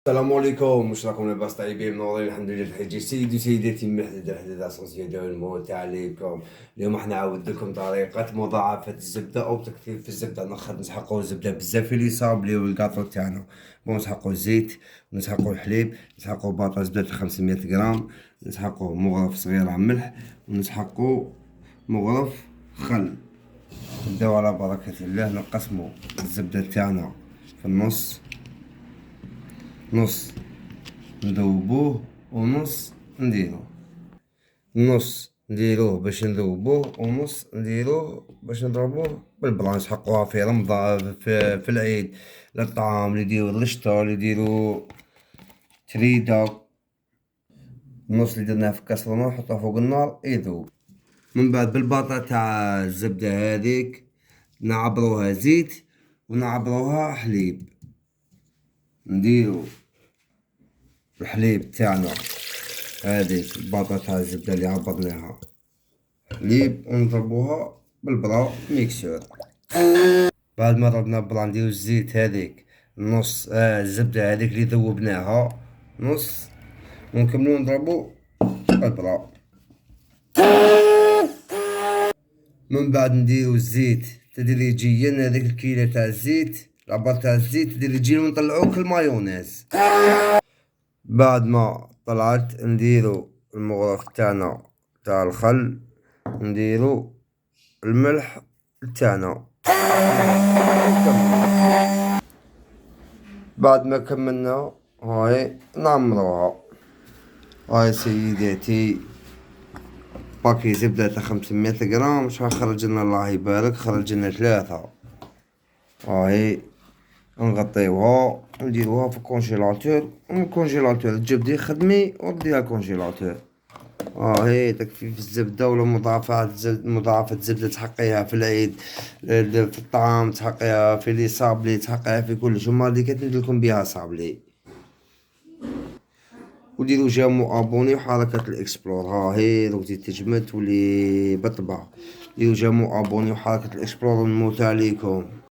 السلام عليكم، واش راكم لاباس طيبين منورين؟ الحمد لله بخير. سيدي وسيداتي محدد اسونسيال ديال الموت عليكم. اليوم راح نعاود لكم طريقة مضاعفة الزبدة او تكثيف الزبدة. نسحقوا الزبدة بزاف في لي صابليو الكاطو تاعنا. نسحقوا الزيت، نسحقوا الحليب، نسحقوا باطا زبدة 500 غرام، نسحقوا مغرف صغيرة ملح، ونسحقوا مغرف خل. نبداو على بركة الله. نقسموا الزبدة تاعنا في النص، نص نذوبوه ونص نديروه، نص نديروه باش نذوبوه ونص نديروه باش نضربوه بالبلا. نسحقوها في رمضان، في العيد للطعام، اللي يديرو الشتا، اللي يديرو تريدة. النص اللي درناه في كاسرونة نحطوه فوق النار يذوب. من بعد بالباطا تاع الزبدة هذيك نعبروها زيت ونعبروها حليب. نديرو الحليب تاعنا، هذيك الباطا تاع الزبدة اللي عبرناها حليب، ونضربوها بالبرا ميكسور. بعد ما ضربنا بالبرا نديرو الزيت هذيك نص، الزبدة هذيك اللي ذوبناها نص، ونكملو نضربو بالبرا. من بعد نديرو الزيت تدريجيا، هذيك الكيلة تاع الزيت، العبار تاع الزيت تدريجيا، ونطلعو كالمايونيز. بعد ما طلعت نديرو المغرف تاعنا تاع الخل، نديرو الملح تاعنا. بعد ما كملنا هاي نعمروها. هاي سيداتي باكي زبدة تاع 500 غرام. شحال خرج لنا؟ الله يبارك، خرج لنا 3. هاي نغطيوها ونديروها في الكونجيلاتور، ومن الكونجيلاتور تجبدي خدمي ورديها الكونجيلاتور. هي تكفيف الزبدة، ولا مضاعفة الزبدة تحقيها في العيد، في الطعام تحقيها، في لي صابلي تحقيها، في كلش. هما اللي كنديرلكم بيها صابلي. وديرو جامو ابوني وحركة الاكسبلور. هي دوك تزيد تجمد تولي بطبع. ديرو جامو ابوني وحركة الاكسبلور ونموت عليكم.